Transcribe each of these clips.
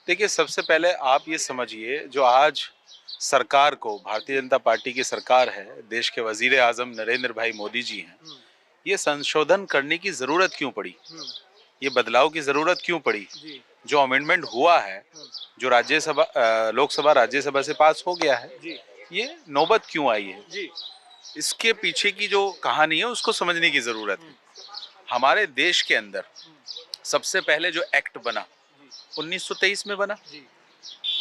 देखिए, सबसे पहले आप ये समझिए, जो आज सरकार को, भारतीय जनता पार्टी की सरकार है, देश के वजीर आजम नरेंद्र भाई मोदी जी हैं, हुँ, ये संशोधन करने की ज़रूरत क्यों पड़ी? हुँ, ये बदलाव की ज़रूरत क्यों पड़ी? जी, जो अमेंडमेंट हुआ है, हुँ, जो लोकसभा राज्यसभा से पास हो गया है, जी, ये नौबत क्यों आई है? जी, इसके पीछे की जो कहानी है, उसको समझने की ज़रूरत है। हुँ, हमारे देश के अंदर हुँ, सबसे पहले जो एक्ट बना, जी, 1923 में बना। जी,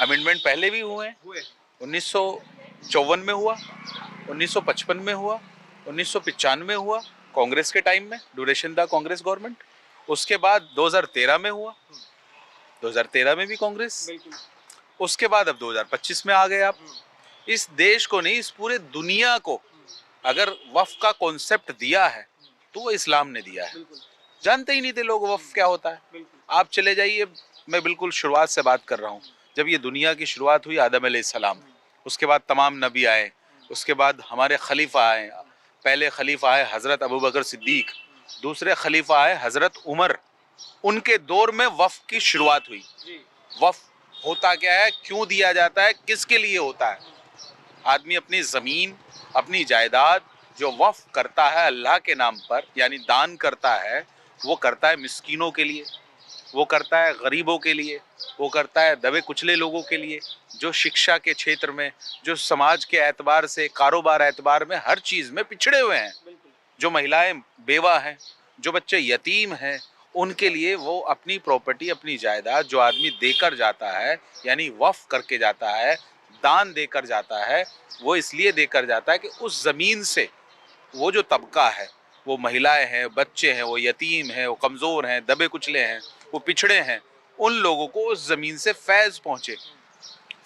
अमेंडमेंट पहले भी हुए हैं, हुए, 1954 में हुआ, 1955 में हुआ, 1995 में हुआ, कांग्रेस के टाइम में, ड्यूरेशन था कांग्रेस गवर्नमेंट। उसके बाद 2013 में हुआ, हुँ, 2013 में भी कांग्रेस। बिल्कुल, उसके बाद अब 2025 में आ गए आप। हुँ, इस देश को नहीं, इस पूरे दुनिया को हुँ, अगर वफ़ का कॉन्सेप्ट दिया है, हुँ, तो वो इस्लाम ने दिया है। बिल्कुल, जानते ही नहीं थे लोग हुँ, वफ़ क्या होता है। बिल्कुल, आप चले जाइए, मैं बिल्कुल शुरुआत से बात कर रहा हूँ। हुँ, जब ये दुनिया की शुरुआत हुई आदम अलैहिस्सलाम, हुँ, उसके बाद तमाम नबी आए, हुँ, उसके बाद हमारे खलीफा आए। हुँ, पहले खलीफा आए हज़रत अबू बकर सिद्दीक, हुँ, दूसरे खलीफा आए हज़रत उमर। उनके दौर में वफ़ की शुरुआत हुई। जी, वफ़ होता क्या है, क्यों दिया जाता है, किसके लिए होता है? हुँ, आदमी अपनी ज़मीन, अपनी जायदाद जो वक़्फ़ करता है अल्लाह के नाम पर, यानी दान करता है, वो करता है मिस्कीनों के लिए, वो करता है गरीबों के लिए, वो करता है दबे कुचले लोगों के लिए, जो शिक्षा के क्षेत्र में, जो समाज के एतबार से, कारोबार एतबार में, हर चीज़ में पिछड़े हुए हैं, बिल्कुल, जो महिलाएं बेवा हैं, जो बच्चे यतीम हैं, उनके लिए वो अपनी प्रॉपर्टी, अपनी जायदाद जो आदमी देकर जाता है, यानी वफ़ करके जाता है, दान देकर जाता है, वो इसलिए देकर जाता है कि उस ज़मीन से वो जो तबका है, वो महिलाएं हैं, बच्चे हैं, वो यतीम हैं, वो कमज़ोर हैं, दबे कुचले हैं, वो पिछड़े हैं, उन लोगों को उस ज़मीन से फैज़ पहुँचे, हुँ,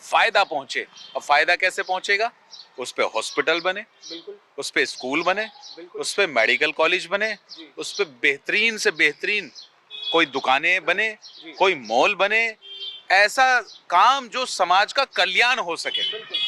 फ़ायदा पहुँचे। अब फ़ायदा कैसे पहुँचेगा? उस पे हॉस्पिटल बने, बिल्कुल, उस पे स्कूल बने, बिल्कुल, उस पे मेडिकल कॉलेज बने, जी, उस पे बेहतरीन से बेहतरीन कोई दुकानें बने, जी, कोई मॉल बने, ऐसा काम जो समाज का कल्याण हो सके, बिल्कुल,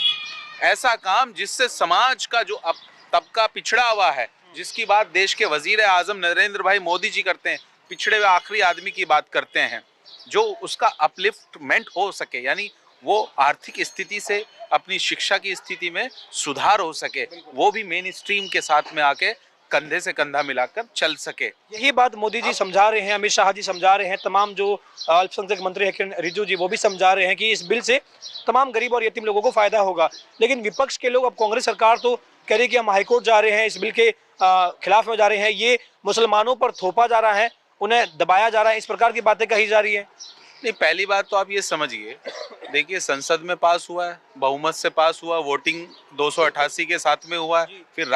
ऐसा काम जिससे समाज का जो अब तबका पिछड़ा हुआ है, हुँ, जिसकी बात देश के वजीर आजम नरेंद्र भाई मोदी जी करते हैं, पिछड़े हुए आखिरी आदमी की बात करते हैं, जो उसका अपलिफ्टमेंट हो सके, यानी वो आर्थिक स्थिति से अपनी शिक्षा की स्थिति में सुधार हो सके, बिल्कुल। वो भी मेन स्ट्रीम के साथ में आके कंधे से कंधा मिलाकर चल सके। यही बात मोदी जी समझा रहे हैं, अमित शाह जी समझा रहे हैं, तमाम जो अल्पसंख्यक मंत्री हैं किरण रिजिजू जी वो भी समझा रहे हैं कि इस बिल से तमाम गरीब और यतीम लोगों को फायदा होगा। लेकिन विपक्ष के लोग, अब कांग्रेस सरकार तो कह रही है कि हम हाईकोर्ट जा रहे हैं, इस बिल के खिलाफ में जा रहे हैं, ये मुसलमानों पर थोपा जा रहा है, उन्हें दबाया जा रहा है, इस प्रकार की बातें कही जा रही है। नहीं, पहली बात तो आप ये समझिए, देखिए संसद में पास हुआ है, बहुमत से पास हुआ, वोटिंग 288 के साथ में हुआ है, जी, फिर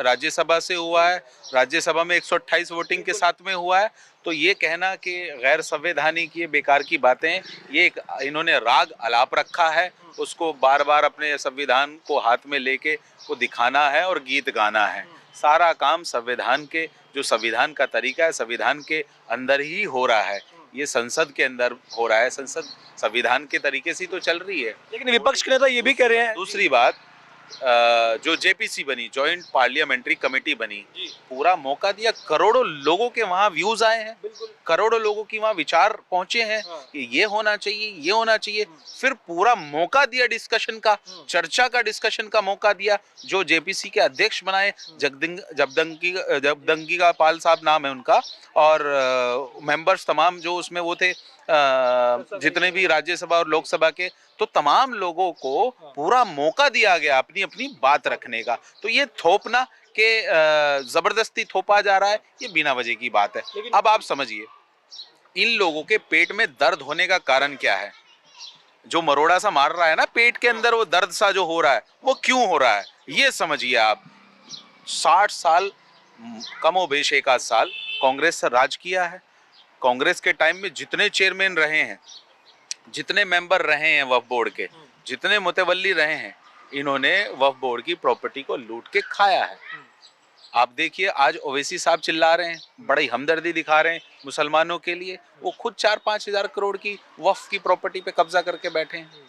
राज्यसभा से हुआ है, राज्यसभा में 128 वोटिंग के साथ में हुआ है। तो ये कहना कि गैर संवैधानिक, ये बेकार की बातें, ये एक इन्होंने राग अलाप रखा है, उसको बार बार अपने संविधान को हाथ में लेके वो दिखाना है और गीत गाना है। सारा काम संविधान के, जो संविधान का तरीका है, संविधान के अंदर ही हो रहा है। ये संसद के अंदर हो रहा है, संसद संविधान के तरीके से तो चल रही है। लेकिन विपक्ष के नेता ये भी कह रहे हैं। दूसरी बात, जो जेपीसी बनी, जॉइंट पार्लियामेंट्री कमेटी बनी, जी, पूरा मौका दिया, करोड़ों लोगों के वहां व्यूज आए हैं, बिल्कुल, करोड़ों लोगों की वहां विचार पहुंचे हैं हाँ, कि ये होना चाहिए, ये होना चाहिए। हुँ, फिर पूरा मौका दिया डिस्कशन का, हुँ, चर्चा का, डिस्कशन का मौका दिया। जो जेपीसी के अध्यक्ष बनाए, हुँ, जबदंगी का पाल साहब नाम है उनका, और मेंबर्स तमाम जो उसमें वो थे, जितने भी राज्यसभा और लोकसभा के, तो तमाम लोगों को हाँ, पूरा मौका दिया गया अपनी अपनी बात रखने का। तो ये थोपना के जबरदस्ती थोपा जा रहा है, ये बिना वजह की बात है। लेकिन अब आप समझिए, इन लोगों के पेट में दर्द होने का कारण क्या है? जो मरोड़ा सा मार रहा है ना पेट के अंदर, वो दर्द सा जो हो रहा है, वो क्यों हो रहा है, ये समझिए आप। 60 साल, कमोबेश एक आध साल कांग्रेस से राज किया है। कांग्रेस के टाइम में जितने चेयरमैन रहे हैं, जितने मेंबर रहे हैं वक्फ बोर्ड के, हुँ, जितने मुतवल्ली रहे हैं, इन्होंने वक्फ बोर्ड की प्रॉपर्टी को लूट के खाया है। हुँ, आप देखिए, आज ओवैसी साहब चिल्ला रहे हैं, हुँ, बड़ी हमदर्दी दिखा रहे हैं मुसलमानों के लिए, हुँ, वो खुद 4-5 हजार करोड़ की वक्फ की प्रॉपर्टी पे कब्जा करके बैठे हैं। हुँ,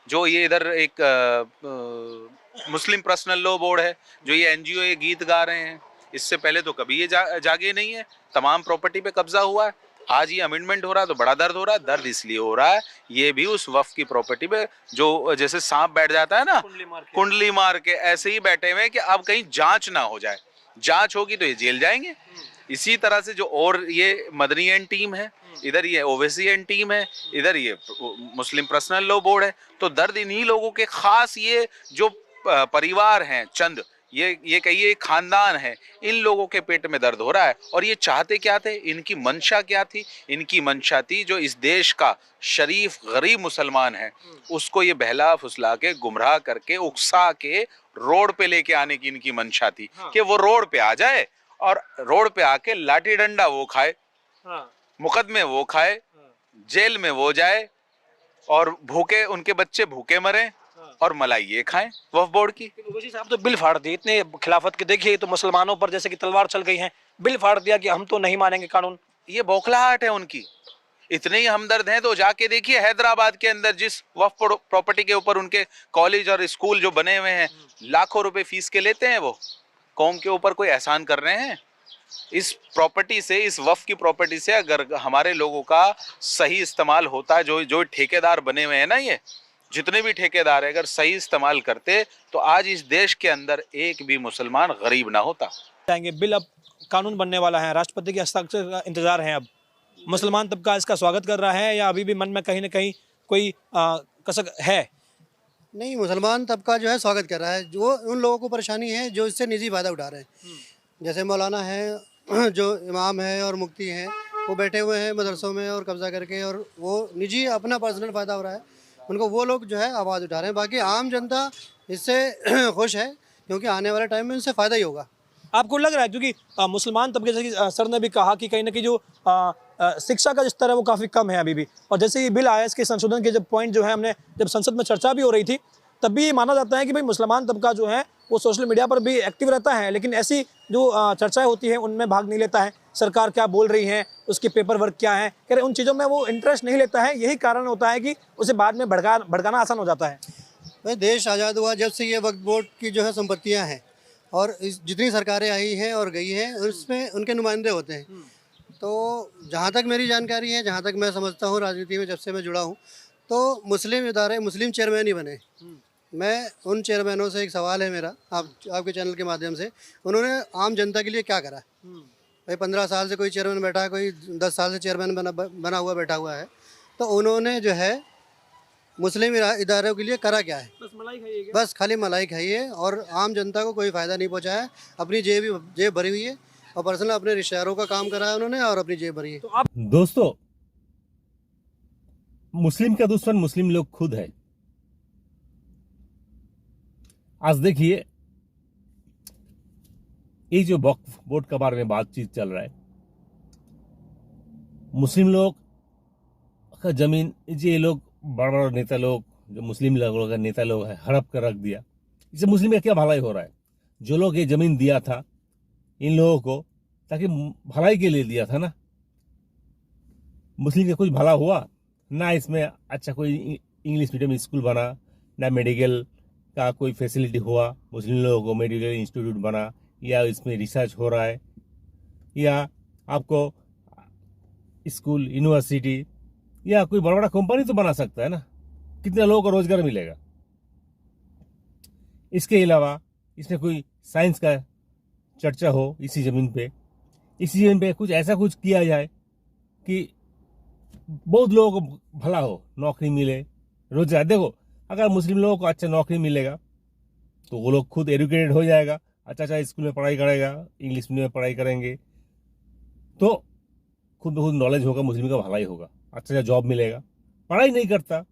जो ये इधर एक मुस्लिम पर्सनल लॉ बोर्ड है, जो ये एनजीओ ये गीत गा रहे हैं, इससे पहले तो कभी ये जागे नहीं है, तमाम प्रॉपर्टी पे कब्जा हुआ है। आज ये अमेंडमेंट हो रहा है तो बड़ा दर्द हो रहा है। दर्द इसलिए हो रहा है, ये भी उस वक्फ की प्रॉपर्टी पे जो जैसे सांप बैठ जाता है ना, कुंडली मार के ऐसे ही बैठे हुए हैं कि अब कहीं जांच ना हो जाए। जांच होगी तो ये जेल जाएंगे। इसी तरह से जो और ये मदनी एंड टीम है, इधर ये ओवैसी एंड टीम है, इधर ये मुस्लिम पर्सनल लॉ बोर्ड है। तो दर्द इन्हीं लोगों के, खास ये जो परिवार हैं चंद, ये कहिए खानदान है, इन लोगों के पेट में दर्द हो रहा है। और ये चाहते क्या थे, इनकी मंशा क्या थी? इनकी मंशा थी जो इस देश का शरीफ गरीब मुसलमान है उसको ये बहला फुसला के, गुमराह करके, उकसा के रोड पे लेके आने की इनकी मंशा थी। कि वो रोड पे आ जाए और रोड पे आके लाठी डंडा वो खाए, मुकदमे वो खाए, जेल में वो जाए और भूखे उनके बच्चे भूखे मरे और मलाई ये खाएं वक्फ बोर्ड की। ओवैसी साहब तो बिल फाड़ दिए इतने खिलाफत के, देखिए तो मुसलमानों पर जैसे कि तलवार चल गई है, बिल फाड़ दिया कि हम तो नहीं मानेंगे कानून। ये बौखलाहट है उनकी। इतने ही हमदर्द हैं तो जाके देखिए हैदराबाद के अंदर जिस वक्फ प्रॉपर्टी के ऊपर उनके कॉलेज और स्कूल जो बने हुए हैं, लाखों रुपए फीस के लेते हैं, वो कौम के ऊपर कोई एहसान कर रहे हैं? इस प्रॉपर्टी से, इस वक्फ की प्रॉपर्टी से अगर हमारे लोगों का सही इस्तेमाल होता है, जो जो ठेकेदार बने हुए हैं ना, ये जितने भी ठेकेदार है, अगर सही इस्तेमाल करते तो आज इस देश के अंदर एक भी मुसलमान गरीब ना होता। जाएंगे बिल अब कानून बनने वाला है, राष्ट्रपति के हस्ताक्षर का इंतजार है। अब मुसलमान तबका इसका स्वागत कर रहा है या अभी भी मन में कहीं ना कहीं कोई कसक है? नहीं, मुसलमान तबका जो है स्वागत कर रहा है। जो उन लोगों को परेशानी है जो इससे निजी फ़ायदा उठा रहे हैं, जैसे मौलाना है, जो इमाम है और मुफ्ती हैं, वो बैठे हुए हैं मदरसों में और कब्ज़ा करके, और वो निजी अपना पर्सनल फ़ायदा हो रहा है उनको, वो लोग जो है आवाज़ उठा रहे हैं। बाकी आम जनता इससे खुश है क्योंकि आने वाले टाइम में इनसे फ़ायदा ही होगा। आपको लग रहा है क्योंकि मुसलमान तबके, जैसे कि सर ने भी कहा कि कहीं ना कहीं जो शिक्षा का स्तर है वो काफ़ी कम है अभी भी, और जैसे ये बिल आया इसके संशोधन के जब पॉइंट जो है, हमने जब संसद में चर्चा भी हो रही थी तब भी ये माना जाता है कि भाई मुसलमान तबका जो है वो सोशल मीडिया पर भी एक्टिव रहता है, लेकिन ऐसी जो चर्चाएं होती हैं उनमें भाग नहीं लेता है। सरकार क्या बोल रही है, उसकी पेपर वर्क क्या है, कह रहे उन चीज़ों में वो इंटरेस्ट नहीं लेता है। यही कारण होता है कि उसे बाद में भड़काना आसान हो जाता है। भाई, देश आज़ाद हुआ जब से ये वक्फ बोर्ड की जो है संपत्तियाँ हैं, और जितनी सरकारें आई हैं और गई हैं उसमें उनके नुमाइंदे होते हैं। तो जहाँ तक मेरी जानकारी है, जहाँ तक मैं समझता हूँ राजनीति में जब से मैं जुड़ा हूँ, तो मुस्लिम इदारे, मुस्लिम चेयरमैन ही बने। मैं उन चेयरमैनों से, एक सवाल है मेरा आपके चैनल के माध्यम से, उन्होंने आम जनता के लिए क्या करा? भाई 15 साल से कोई चेयरमैन बैठा है, कोई 10 साल से चेयरमैन बना हुआ बैठा हुआ है, तो उन्होंने जो है मुस्लिम इदारों के लिए करा क्या है? बस खाली मलाई खाई है और आम जनता को कोई फ़ायदा नहीं पहुँचाया है। अपनी जेब भरी हुई है और पर्सनल अपने रिश्तेदारों का काम करा है उन्होंने और अपनी जेब भरी है। तो आप दोस्तों, मुस्लिम का दुश्मन मुस्लिम लोग खुद है। आज देखिए, ये जो वक्फ बोर्ड के बारे में बातचीत चल रहा है, मुस्लिम लोग का जमीन, ये लोग बड़ा बड़ा नेता लोग, जो मुस्लिम लोगों का नेता लोग है, हड़प कर रख दिया। इससे मुस्लिम का क्या भलाई हो रहा है? जो लोग ये जमीन दिया था इन लोगों को, ताकि भलाई के लिए दिया था ना, मुस्लिम का कुछ भला हुआ ना? इसमें अच्छा कोई इंग्लिश मीडियम स्कूल बना, ना मेडिकल का कोई फैसिलिटी हुआ, मुस्लिम लोगों को मेडिकल इंस्टीट्यूट बना, या इसमें रिसर्च हो रहा है, या आपको स्कूल, यूनिवर्सिटी या कोई बड़ा बड़ा कंपनी तो बना सकता है ना? कितने लोगों को रोजगार मिलेगा? इसके अलावा इसमें कोई साइंस का चर्चा हो इसी जमीन पे कुछ ऐसा कुछ किया जाए कि बहुत लोगों को भला हो, नौकरी मिले, रोजगार। देखो, अगर मुस्लिम लोगों को अच्छा नौकरी मिलेगा तो वो लोग खुद एजुकेटेड हो जाएगा, अच्छा स्कूल में पढ़ाई करेगा, इंग्लिश मीडियम में पढ़ाई करेंगे, तो खुद ब खुद नॉलेज होगा, मुस्लिम का भलाई होगा, अच्छा जॉब मिलेगा। पढ़ाई नहीं करता,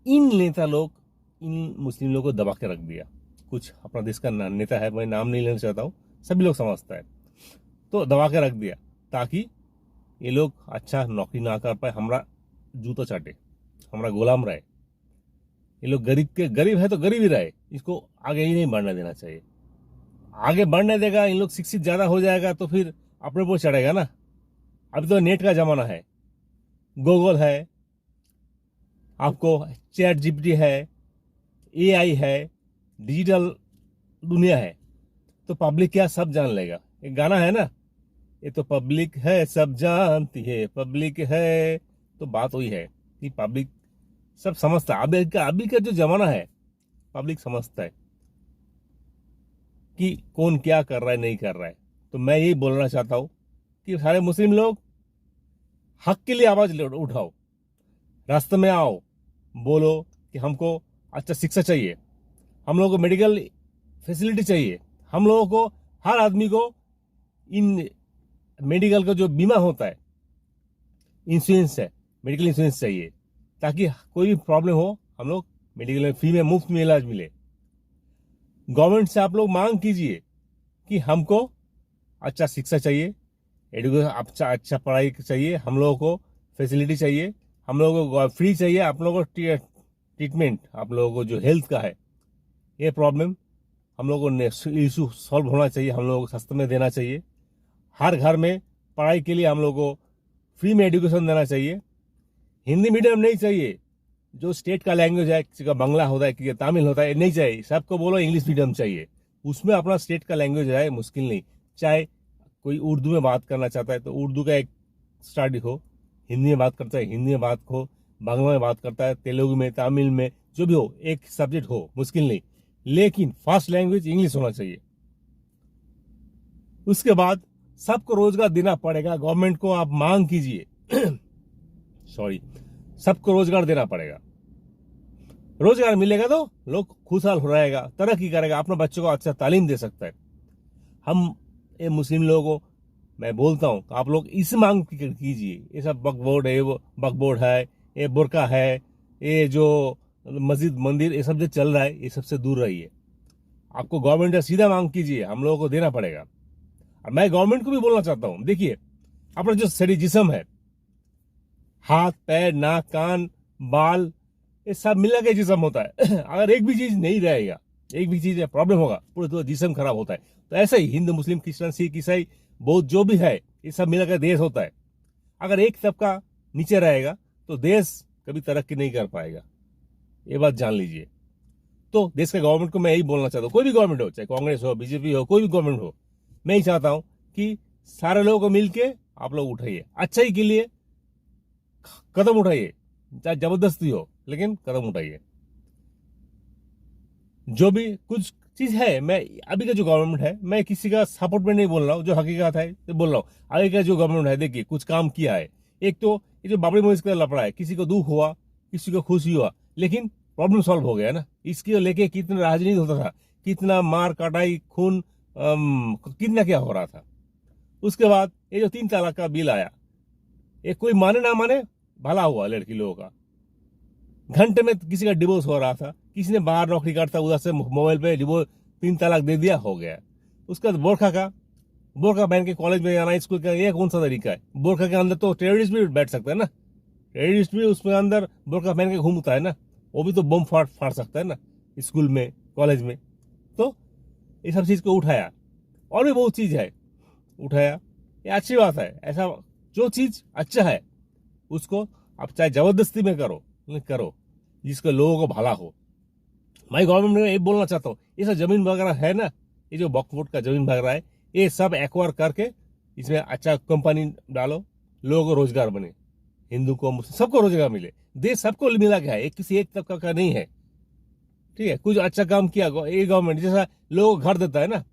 इन नेता लोग इन मुस्लिम लोगों को दबा के रख दिया। कुछ अपना देश का नेता है, मैं नाम नहीं लेना चाहता हूँ, सभी लोग समझता है, तो दबा के रख दिया ताकि ये लोग अच्छा नौकरी ना कर पाए, हमारा जूता चाटे, हमारा गुलाम रहे। ये लोग गरीब है तो गरीब ही रहे, इसको आगे ही नहीं बढ़ने देना चाहिए। आगे बढ़ने देगा, इन लोग शिक्षित ज्यादा हो जाएगा तो फिर अपने ऊपर चढ़ेगा ना। अभी तो नेट का जमाना है, गूगल है, आपको चैट जीपीटी है, एआई है, डिजिटल दुनिया है, तो पब्लिक क्या सब जान लेगा। एक गाना है ना, ये तो पब्लिक है, सब जानती है पब्लिक है। तो बात वही है कि पब्लिक सब समझता है। अभी का जो जमाना है, पब्लिक समझता है कि कौन क्या कर रहा है, नहीं कर रहा है। तो मैं यही बोलना चाहता हूँ कि सारे मुस्लिम लोग हक के लिए आवाज उठाओ, रास्ते में आओ, बोलो कि हमको अच्छा शिक्षा चाहिए, हम लोगों को मेडिकल फैसिलिटी चाहिए, हम लोगों को, हर आदमी को इन मेडिकल का जो बीमा होता है, इंश्योरेंस है, मेडिकल इंश्योरेंस चाहिए, ताकि कोई भी प्रॉब्लम हो हम लोग मेडिकल में फ्री में, मुफ्त में इलाज मिले। गवर्नमेंट से आप लोग मांग कीजिए कि हमको अच्छा शिक्षा चाहिए, एजुकेशन, अच्छा पढ़ाई चाहिए, हम लोगों को फैसिलिटी चाहिए, हम लोगों को फ्री चाहिए, आप लोगों को ट्रीटमेंट, आप लोगों को जो हेल्थ का है ये प्रॉब्लम हम लोगों को इशू सॉल्व होना चाहिए, हम लोगों को सस्ते में देना चाहिए। हर घर में पढ़ाई के लिए हम लोगों को फ्री में एजुकेशन देना चाहिए। हिंदी मीडियम नहीं चाहिए, जो स्टेट का लैंग्वेज है, किसी का बांग्ला होता है, किसी का तमिल होता है, नहीं चाहिए। सबको बोलो इंग्लिश मीडियम चाहिए, उसमें अपना स्टेट का लैंग्वेज है, मुश्किल नहीं। चाहे कोई उर्दू में बात करना चाहता है तो उर्दू का एक स्टडी हो, हिंदी में बात करता है हिंदी में बात हो, बांग्ला में बात करता है, तेलुगु में, तमिल में, जो भी हो, एक सब्जेक्ट हो, मुश्किल नहीं। लेकिन फर्स्ट लैंग्वेज इंग्लिश होना चाहिए। उसके बाद सबको रोजगार देना पड़ेगा, गवर्नमेंट को आप मांग कीजिए सॉरी, सबको रोजगार देना पड़ेगा। रोजगार मिलेगा तो लोग खुशहाल हो रहेगा, तरक्की करेगा, अपने बच्चों को अच्छा तालीम दे सकता है। हम ये मुस्लिम लोगों को मैं बोलता हूं, आप लोग इस मांग कीजिए। ये सब बकबोर्ड है, वो बकबोर्ड है, ये बुरका है, ये जो मस्जिद मंदिर ये सब जो चल रहा है, ये सबसे दूर रहिए। आपको गवर्नमेंट से सीधा मांग कीजिए, हम लोगों को देना पड़ेगा। और मैं गवर्नमेंट को भी बोलना चाहता हूं, देखिए अपना जो शरीर जिस्म है, हाथ पैर नाक कान बाल, ये सब मिला के जिस्म होता है अगर एक भी चीज नहीं रहेगा, एक भी चीज प्रॉब्लम होगा, पूरा जिस्म खराब होता है। तो ऐसे ही हिंदू मुस्लिम क्रिश्चियन सिख ईसाई बौद्ध जो भी है, ये सब मिला के देश होता है। अगर एक तबका नीचे रहेगा तो देश कभी तरक्की नहीं कर पाएगा, ये बात जान लीजिए। तो देश के गवर्नमेंट को मैं यही बोलना चाहता हूँ, कोई भी गवर्नमेंट हो, चाहे कांग्रेस हो, बीजेपी हो, कोई भी गवर्नमेंट हो, मैं ही चाहता हूं कि सारे लोगों को मिलके आप लोग उठाइए, अच्छाई के लिए कदम उठाइए, चाहे जबरदस्ती हो, लेकिन कदम उठाइए। जो भी कुछ चीज है, मैं अभी का जो गवर्नमेंट है, मैं किसी का सपोर्ट में नहीं बोल रहा हूँ, जो हकीकत है तो बोल रहा हूँ। आगे का जो गवर्नमेंट है, देखिए कुछ काम किया है। एक तो ये जो बाबरी मस्जिद का लफड़ा है, किसी को दुख हुआ, किसी को खुशी हुआ, लेकिन प्रॉब्लम सॉल्व हो गया ना। इसके लेके कितना राजनीति होता था, कितना मार काटाई, खून, कितना क्या हो रहा था। उसके बाद ये जो 3 तलाक का बिल आया, ये कोई माने ना माने भला हुआ लड़की लोगों का। घंटे में किसी का डिवोर्स हो रहा था, किसी ने बाहर नौकरी करता, उधर से मोबाइल पे डिवोर्स, 3 तलाक दे दिया, हो गया। उसके बाद बोरखा पहन के कॉलेज में जाना, स्कूल का, ये कौन सा तरीका है? बोरखा के अंदर तो टेररिस्ट भी बैठ सकता है ना, टेररिस्ट भी उसमें अंदर बोरखा पहन के घूमता है ना, वो भी तो बम फाड़ सकता है ना स्कूल में, कॉलेज में। तो ये सब चीज को उठाया, और भी बहुत चीज है उठाया, ये अच्छी बात है। ऐसा जो चीज अच्छा है उसको आप चाहे जबरदस्ती में करो जिसको लोगों को भला हो। मैं गवर्नमेंट में ये बोलना चाहता हूँ, ये सब जमीन वगैरह है ना, ये जो वक्फ का जमीन वगैरह है, ये सब एक्वायर करके इसमें अच्छा कंपनी डालो, लोगों को रोजगार बने, हिंदू को मुस्लिम सबको रोजगार मिले। देश सबको मिला गया है, एक किसी एक तबका का नहीं है। ठीक है, कुछ अच्छा काम किया ये गवर्नमेंट, जैसा लोगों को घर देता है ना,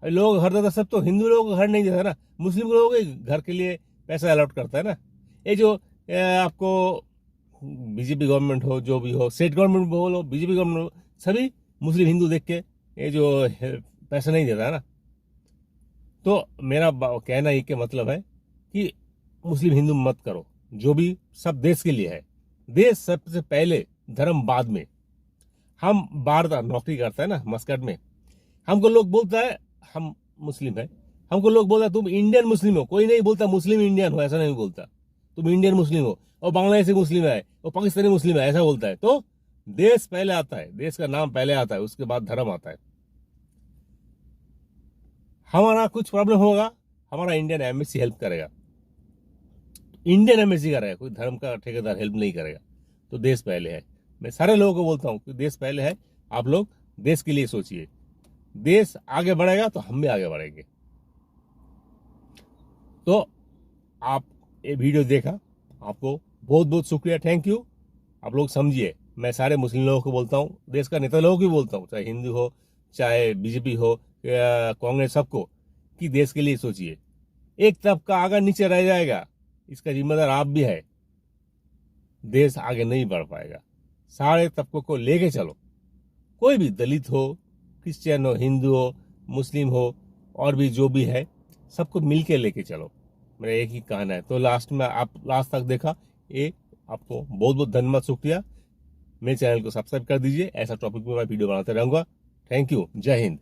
लोग घर देता, सब तो हिंदू लोगों को घर नहीं देता ना, मुस्लिम लोगों को घर के लिए पैसा अलॉट करता है ना। ये जो आपको बीजेपी गवर्नमेंट हो, जो भी हो, स्टेट गवर्नमेंट बोलो, बीजेपी गवर्नमेंट हो, सभी मुस्लिम हिंदू देख के ये जो पैसा नहीं देता है ना। तो मेरा कहना ये के मतलब है कि मुस्लिम हिंदू मत करो, जो भी सब देश के लिए है। देश सबसे पहले, धर्म बाद में। हम बाहर नौकरी करते हैं ना मस्कट में, हमको लोग बोलता है हम मुस्लिम है, हमको लोग बोलता है तुम इंडियन मुस्लिम हो। कोई नहीं बोलता मुस्लिम इंडियन हो, ऐसा नहीं बोलता। तुम इंडियन मुस्लिम हो, और बांग्लादेशी मुस्लिम है, और पाकिस्तानी मुस्लिम है, ऐसा बोलता है। तो देश पहले आता है, देश का नाम पहले आता है, उसके बाद धर्म आता है। हमारा कुछ प्रॉब्लम होगा, हमारा इंडियन एम्बेसी हेल्प करेगा, इंडियन एम्बेसी करेगा, कोई धर्म का ठेकेदार हेल्प नहीं करेगा। तो देश पहले है। मैं सारे लोगों को बोलता हूँ कि देश पहले है, आप लोग देश के लिए सोचिए। देश आगे बढ़ेगा तो हम भी आगे बढ़ेंगे। तो आप ये वीडियो देखा, आपको बहुत बहुत शुक्रिया, थैंक यू। आप लोग समझिए, मैं सारे मुस्लिम लोगों को बोलता हूँ, देश का नेता लोगों को भी बोलता हूँ, चाहे हिंदू हो, चाहे बीजेपी हो, या कांग्रेस, सबको, कि देश के लिए सोचिए। एक तबका अगर नीचे रह जाएगा, इसका जिम्मेदार आप भी है, देश आगे नहीं बढ़ पाएगा। सारे तबकों को लेके चलो, कोई भी दलित हो, क्रिश्चियन हो, हिंदू हो, मुस्लिम हो, और भी जो भी है, सबको मिलके लेके चलो, मेरा एक ही कहना है। तो लास्ट में आप लास्ट तक देखा, ये आपको बहुत बहुत धन्यवाद, शुक्रिया। मेरे चैनल को सब्सक्राइब कर दीजिए, ऐसा टॉपिक में मैं वीडियो बनाते रहूंगा। थैंक यू, जय हिंद।